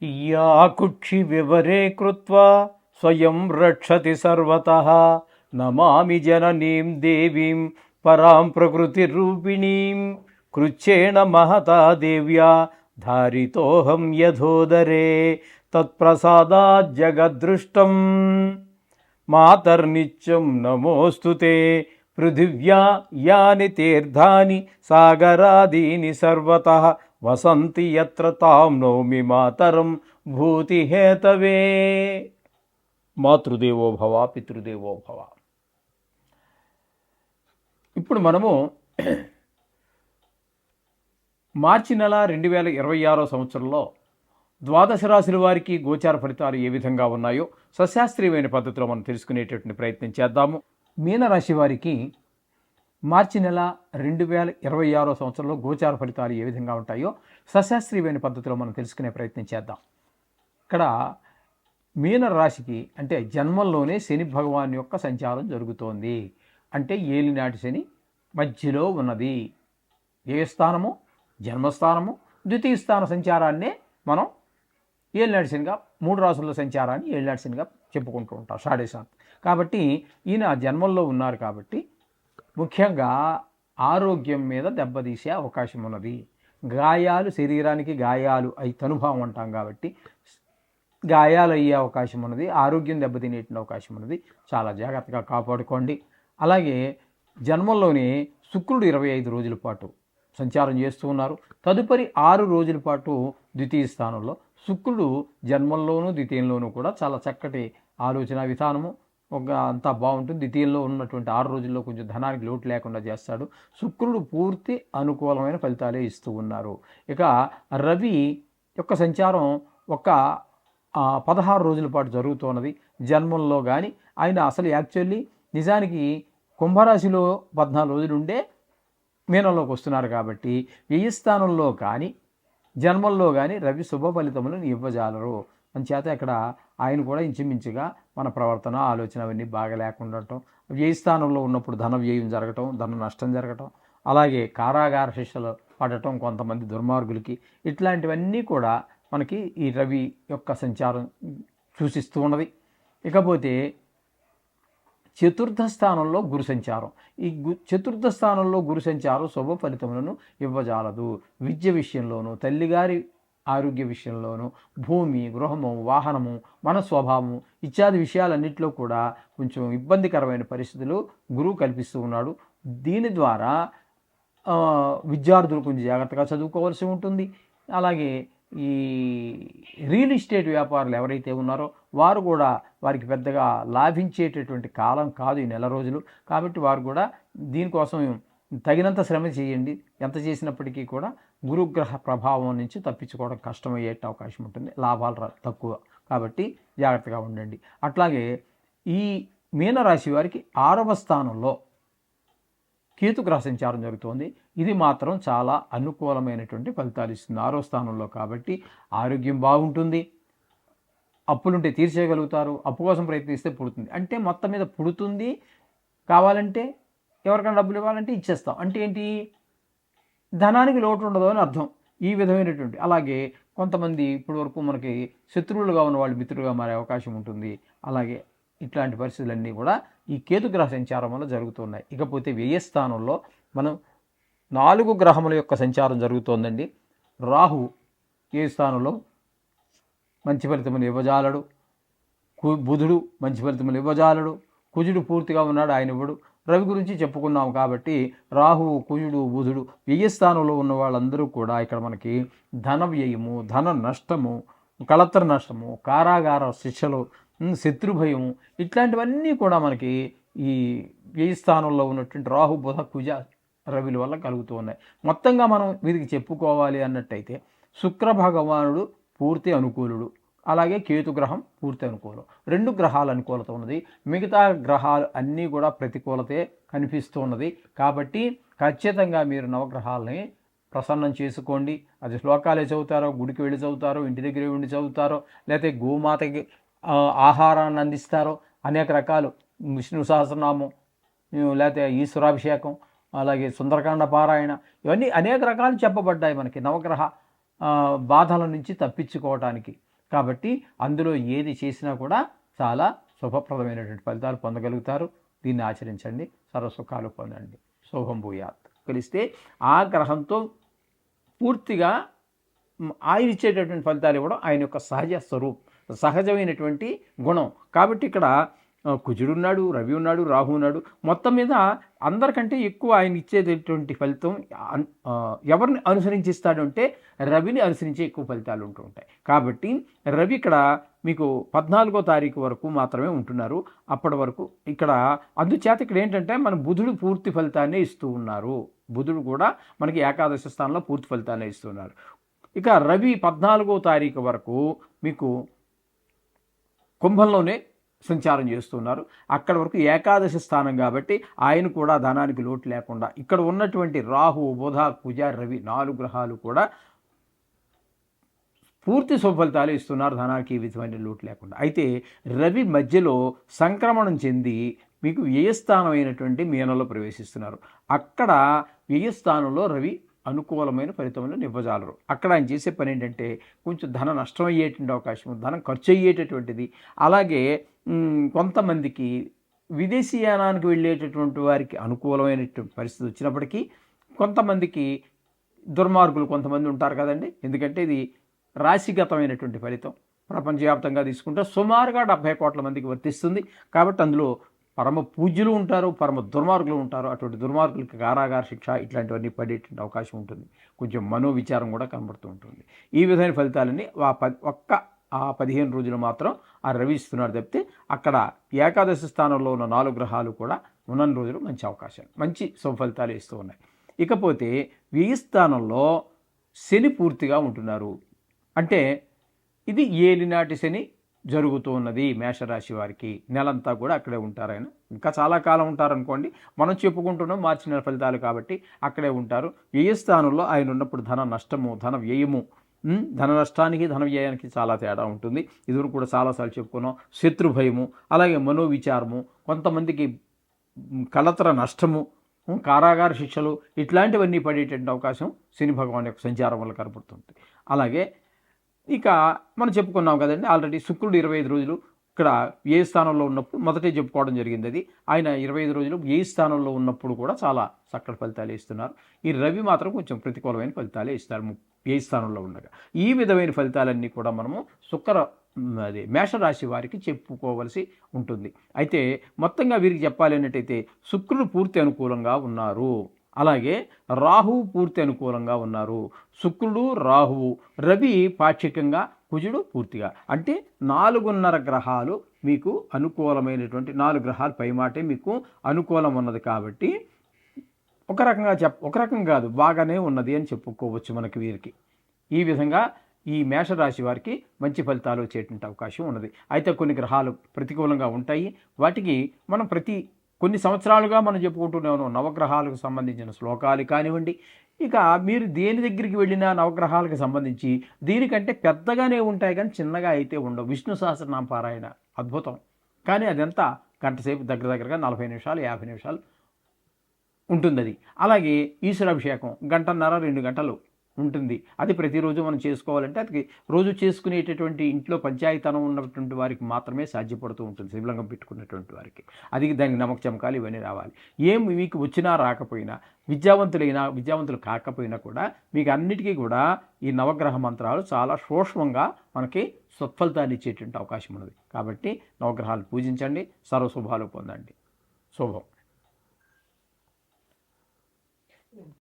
या कुक्षि विवरे कृत्वा स्वयं रक्षति सर्वतः नमामि जननीं देवीं परां प्रकृतिरूपिणीं कृच्छेण महता देव्या धारितोऽहं यथोदरे तत्प्रसादात् जगद्दृष्टं मातर्नित्यं नमोऽस्तु ते पृथिव्या यानि तीर्थानि सागरादीनि सर्वतः వసంతి యత్ర తాం నౌమి మాతరం భూతిహేతవే. మాతృదేవో భవ పితృదేవో భవ. ఇప్పుడు మనము మార్చి నెల 2026 సంవత్సరంలో ద్వాదశ రాశుల వారికి గోచార ఫలితాలు ఏ విధంగా ఉన్నాయో సశాస్త్రీయమైన పద్ధతిలో మనం తెలుసుకునేటటువంటి ప్రయత్నం చేద్దాము. మీనరాశి వారికి మార్చి నెల 2026 సంవత్సరంలో గోచార ఫలితాలు ఏ విధంగా ఉంటాయో సశాస్త్రీయమైన పద్ధతిలో మనం తెలుసుకునే ప్రయత్నం చేద్దాం. ఇక్కడ మీనరాశికి అంటే జన్మంలోనే శని భగవాన్ యొక్క సంచారం జరుగుతోంది. అంటే ఏలినాటి శని మధ్యలో ఉన్నది. ఏ స్థానము? జన్మస్థానము. ద్వితీయ స్థాన సంచారాన్నే మనం ఏలినాటి శనిగా, 3 రాసుల సంచారాన్ని ఏలినాటి శనిగా చెప్పుకుంటూ ఉంటాం, షాడేశాంత్. కాబట్టి ఈయన జన్మంలో ఉన్నారు కాబట్టి ముఖ్యంగా ఆరోగ్యం మీద దెబ్బతీసే అవకాశం ఉన్నది. గాయాలు, శరీరానికి గాయాలు అయి తనుభావం అంటాం కాబట్టి గాయాలు అయ్యే అవకాశం ఉన్నది. ఆరోగ్యం దెబ్బతినేటువంటి అవకాశం ఉన్నది. చాలా జాగ్రత్తగా కాపాడుకోండి. అలాగే జన్మంలోనే శుక్రుడు 25 రోజుల పాటు సంచారం చేస్తూ ఉన్నారు. తదుపరి 6 రోజుల పాటు ద్వితీయ స్థానంలో శుక్రుడు జన్మంలోనూ ద్వితీయంలోనూ కూడా చాలా చక్కటి ఆలోచన విధానము అంతా బాగుంటుంది. ద్వితీయంలో ఉన్నటువంటి 6 రోజుల్లో కొంచెం ధనానికి లోటు లేకుండా చేస్తాడు. శుక్రుడు పూర్తి అనుకూలమైన ఫలితాలే ఇస్తూ ఉన్నారు. ఇక రవి యొక్క సంచారం ఒక 16 రోజుల పాటు జరుగుతున్నది జన్మంలో. కానీ ఆయన అసలు యాక్చువల్లీ నిజానికి కుంభరాశిలో 14 రోజులు ఉండే మీనంలోకి వస్తున్నారు కాబట్టి వ్యయ స్థానంలో కానీ జన్మంలో కానీ రవి శుభ ఫలితములను ఇవ్వజాలరు. అంచేత ఇక్కడ ఆయన కూడా ఇంచుమించుగా మన ప్రవర్తన, ఆలోచన అవన్నీ బాగా లేకుండా ఉండటం, వ్యయ స్థానంలో ఉన్నప్పుడు ధన వ్యయం జరగటం, ధన నష్టం జరగటం, అలాగే కారాగార శిక్షలు పడటం కొంతమంది దుర్మార్గులకి, ఇట్లాంటివన్నీ కూడా మనకి ఈ రవి యొక్క సంచారం సూచిస్తూ ఉన్నది. ఇకపోతే చతుర్థ స్థానంలో గురు సంచారం. ఈ చతుర్థ స్థానంలో గురు సంచారం శుభ ఫలితములను ఇవ్వజాలదు. విద్య విషయంలోనూ, తల్లిగారి ఆరోగ్య విషయంలోనూ, భూమి, గృహము, వాహనము, మన స్వభావము ఇత్యాది విషయాలన్నింటిలో కూడా కొంచెం ఇబ్బందికరమైన పరిస్థితులు గురువు కల్పిస్తూ ఉన్నాడు. దీని ద్వారా విద్యార్థులు కొంచెం జాగ్రత్తగా చదువుకోవాల్సి ఉంటుంది. అలాగే ఈ రియల్ ఎస్టేట్ వ్యాపారులు ఎవరైతే ఉన్నారో వారు కూడా వారికి పెద్దగా లాభించేటటువంటి కాలం కాదు ఈ నెల రోజులు. కాబట్టి వారు కూడా దీనికోసం తగినంత శ్రమ చేయండి. ఎంత చేసినప్పటికీ కూడా గురుగ్రహ ప్రభావం నుంచి తప్పించుకోవడం కష్టమయ్యే అవకాశం ఉంటుంది. లాభాలు తక్కువ కాబట్టి జాగ్రత్తగా ఉండండి. అట్లాగే ఈ మీనరాశి వారికి 6వ స్థానంలో కేతుగ్రహ సంచారం జరుగుతోంది. ఇది మాత్రం చాలా అనుకూలమైనటువంటి ఫలితాలు ఇస్తుంది 6వ స్థానంలో. కాబట్టి ఆరోగ్యం బాగుంటుంది. అప్పులుంటే తీర్చేయగలుగుతారు. అప్పు కోసం ప్రయత్నిస్తే పుడుతుంది. అంటే మొత్తం మీద పుడుతుంది. కావాలంటే ఎవరికైనా డబ్బులు ఇవ్వాలంటే ఇచ్చేస్తాం. అంటే ఏంటి? ధనానికి లోటు ఉండదు అని అర్థం. ఈ విధమైనటువంటి అలాగే కొంతమంది ఇప్పటి వరకు మనకి శత్రువులుగా ఉన్న వాళ్ళు మిత్రులుగా మారే అవకాశం ఉంటుంది. అలాగే ఇట్లాంటి పరిస్థితులన్నీ కూడా ఈ కేతుగ్రహ సంచారం వల్ల జరుగుతున్నాయి. ఇకపోతే వ్యయస్థానంలో మనం 4 గ్రహముల యొక్క సంచారం జరుగుతోందండి. రాహు ఏ స్థానంలో మంచి ఫలితములు ఇవ్వజాలడు. బుధుడు మంచి ఫలితములు ఇవ్వజాలడు. కుజుడు పూర్తిగా ఉన్నాడు, ఆయన ఇవ్వడు. రవి గురించి చెప్పుకున్నాము కాబట్టి రాహువు, కుజుడు, బుధుడు వ్యయస్థానంలో ఉన్న వాళ్ళందరూ కూడా ఇక్కడ మనకి ధన వ్యయము, ధన నష్టము, కళత్ర నష్టము, కారాగార శిక్షలు, శత్రుభయము ఇట్లాంటివన్నీ కూడా మనకి ఈ వ్యయస్థానంలో ఉన్నటువంటి రాహు, బుధ, కుజ, రవిల వల్ల కలుగుతూ ఉన్నాయి. మొత్తంగా మనం వీరికి చెప్పుకోవాలి అన్నట్టయితే శుక్ర భగవానుడు పూర్తి అనుకూలుడు. అలాగే కేతుగ్రహం పూర్తి అనుకూలం. 2 గ్రహాల అనుకూలత ఉన్నది. మిగతా గ్రహాలు అన్నీ కూడా ప్రతికూలతే కనిపిస్తూ ఉన్నది. కాబట్టి ఖచ్చితంగా మీరు నవగ్రహాలని ప్రసన్నం చేసుకోండి. అది శ్లోకాలే చదువుతారో, గుడికి వెళ్ళి చదువుతారో, ఇంటి దగ్గర ఉండి చదువుతారో, లేకపోతే గోమాతకి ఆహారాన్ని అందిస్తారో, అనేక రకాలు విష్ణు సహస్రనామం, లేకపోతే ఈశ్వరాభిషేకం, అలాగే సుందరకాండ పారాయణ, ఇవన్నీ అనేక రకాలు చెప్పబడ్డాయి మనకి నవగ్రహ బాధల నుంచి తప్పించుకోవటానికి. కాబట్టి అందులో ఏది చేసినా కూడా చాలా శుభప్రదమైనటువంటి ఫలితాలు పొందగలుగుతారు. దీన్ని ఆచరించండి, సర్వసుఖాలు పొందండి. శుభం భూయాత్. కలిస్తే ఆ గ్రహంతో పూర్తిగా ఆయన ఇచ్చేటటువంటి ఫలితాలు ఇవ్వడం ఆయన యొక్క సహజమైనటువంటి గుణం. కాబట్టి ఇక్కడ కుజుడున్నాడు, రవి ఉన్నాడు, రాహు ఉన్నాడు. మొత్తం మీద అందరికంటే ఎక్కువ ఆయన ఇచ్చేటటువంటి ఫలితం ఎవరిని అనుసరించి అంటే రవిని అనుసరించే ఎక్కువ ఫలితాలు ఉంటూ ఉంటాయి. కాబట్టి రవి ఇక్కడ మీకు 14వ తారీఖు వరకు మాత్రమే ఉంటున్నారు. అప్పటి వరకు ఇక్కడ అందుచేత ఇక్కడ ఏంటంటే మన బుధుడు పూర్తి ఫలితాన్ని ఇస్తూ ఉన్నారు. బుధుడు కూడా మనకి ఏకాదశ స్థానంలో పూర్తి ఫలితాన్ని ఇస్తున్నారు. ఇక రవి 14వ తారీఖు వరకు మీకు కుంభంలోనే సంచారం చేస్తున్నారు. అక్కడ వరకు ఏకాదశ స్థానం కాబట్టి ఆయన కూడా ధనానికి లోటు లేకుండా ఇక్కడ ఉన్నటువంటి రాహు, బుధ, కుజ, రవి 4 గ్రహాలు కూడా పూర్తి శుభఫలితాలు ఇస్తున్నారు, ధనానికి ఈ విధమైన లోటు లేకుండా. అయితే రవి మధ్యలో సంక్రమణం చెంది మీకు వ్యయస్థానం అయినటువంటి మీనంలో ప్రవేశిస్తున్నారు. అక్కడ వ్యయస్థానంలో రవి అనుకూలమైన ఫలితములను ఇవ్వజాలరు. అక్కడ ఆయన చేసే పని ఏంటంటే కొంచెం ధన నష్టం అయ్యేటువంటి అవకాశం, ధనం ఖర్చు అయ్యేటటువంటిది. అలాగే కొంతమందికి విదేశీయానానికి వెళ్ళేటటువంటి వారికి అనుకూలమైనటువంటి పరిస్థితి వచ్చినప్పటికీ కొంతమందికి దుర్మార్గులు కొంతమంది ఉంటారు కదండి. ఎందుకంటే ఇది రాశిగతమైనటువంటి ఫలితం. ప్రపంచవ్యాప్తంగా తీసుకుంటే సుమారుగా 70 కోట్ల మందికి వర్తిస్తుంది. కాబట్టి అందులో పరమ పూజ్యులు ఉంటారు, పరమ దుర్మార్గులు ఉంటారు. అటువంటి దుర్మార్గులకి కారాగార శిక్ష ఇట్లాంటివన్నీ పడేటువంటి అవకాశం ఉంటుంది. కొంచెం మనోవిచారం కూడా కనబడుతూ ఉంటుంది. ఈ విధమైన ఫలితాలన్నీ ఆ 15 రోజులు మాత్రం ఆ రవి ఇస్తున్నారు తప్పితే అక్కడ ఏకాదశి స్థానంలో ఉన్న 4 గ్రహాలు కూడా ఉన్న రోజులు మంచి అవకాశాలు, మంచి శుభఫలితాలు ఇస్తూ ఉన్నాయి. ఇకపోతే వ్యయ స్థానంలో శని పూర్తిగా ఉంటున్నారు. అంటే ఇది ఏలినాటి శని జరుగుతూ ఉన్నది మేషరాశి వారికి. నెలంతా కూడా అక్కడే ఉంటారు. ఆయన ఇంకా చాలా కాలం ఉంటారనుకోండి. మనం చెప్పుకుంటున్నాం మార్చి నెల ఫలితాలు కాబట్టి అక్కడే ఉంటారు. వ్యయస్థానంలో ఆయన ఉన్నప్పుడు ధన నష్టము, ధన వ్యయము, ధన నష్టానికి ధన వ్యయానికి చాలా తేడా ఉంటుంది. ఇదివరకు కూడా చాలాసార్లు చెప్పుకున్నాం. శత్రు భయము, అలాగే మనోవిచారము, కొంతమందికి కలతర నష్టము, కారాగార శిక్షలు ఇట్లాంటివన్నీ పడేటువంటి అవకాశం శని భగవాన్ యొక్క సంచారం వల్ల కనపడుతుంది. అలాగే ఇక మనం చెప్పుకున్నాం కదండి ఆల్రెడీ శుక్రుడు 25 రోజులు ఇక్కడ ఏ స్థానంలో ఉన్నప్పుడు మొదటే చెప్పుకోవడం జరిగింది. అది ఆయన 25 రోజులు ఏ స్థానంలో ఉన్నప్పుడు కూడా చాలా చక్కటి ఫలితాలు ఇస్తున్నారు. ఈ రవి మాత్రం కొంచెం ప్రతికూలమైన ఫలితాలే ఇస్తారు ఏ స్థానంలో ఉండగా. ఈ విధమైన ఫలితాలన్నీ కూడా మనము మేషరాశి వారికి చెప్పుకోవలసి ఉంటుంది. అయితే మొత్తంగా వీరికి చెప్పాలి అన్నట్టయితే శుక్రుడు పూర్తి అనుకూలంగా ఉన్నారు. అలాగే రాహువు పూర్తి అనుకూలంగా ఉన్నారు. శుక్రుడు, రాహువు, రవి పాక్షికంగా, కుజుడు పూర్తిగా. అంటే 4.5 గ్రహాలు మీకు అనుకూలమైనటువంటి 4 గ్రహాలు పైమాటే మీకు అనుకూలం ఉన్నది. కాబట్టి ఒక రకం కాదు బాగానే ఉన్నది అని చెప్పుకోవచ్చు మనకి వీరికి. ఈ విధంగా ఈ మేషరాశి వారికి మంచి ఫలితాలు వచ్చేటువంటి అవకాశం ఉన్నది. అయితే కొన్ని గ్రహాలు ప్రతికూలంగా ఉంటాయి. వాటికి మనం కొన్ని సంవత్సరాలుగా మనం చెప్పుకుంటూనే ఉన్నాం. నవగ్రహాలకు సంబంధించిన శ్లోకాలు కానివ్వండి, ఇక మీరు దేని దగ్గరికి వెళ్ళినా నవగ్రహాలకు సంబంధించి దీనికంటే పెద్దగానే ఉంటాయి కానీ చిన్నగా అయితే ఉండవు. విష్ణు సహస్రనామ పారాయణ అద్భుతం. కానీ అదంతా గంటసేపు దగ్గరగా 40 నిమిషాలు 50 నిమిషాలు ఉంటుంది అది. అలాగే ఈశ్వరాభిషేకం 1.5-2 గంటలు ఉంటుంది. అది ప్రతిరోజు మనం చేసుకోవాలంటే అది రోజు చేసుకునేటటువంటి ఇంట్లో పంచాయతనం ఉన్నటువంటి వారికి మాత్రమే సాధ్యపడుతూ ఉంటుంది. శివలింగం పెట్టుకున్నటువంటి వారికి అది దానికి నమ్మక చమకాలు ఇవన్నీ రావాలి. మీకు వచ్చినా రాకపోయినా విద్యావంతులు కాకపోయినా కూడా మీకు అన్నిటికీ కూడా ఈ నవగ్రహ మంత్రాలు చాలా సూక్ష్మంగా మనకి సత్ఫలితాన్ని ఇచ్చేటువంటి అవకాశం ఉన్నది. కాబట్టి నవగ్రహాలు పూజించండి, సర్వశుభాలు పొందండి. శుభం.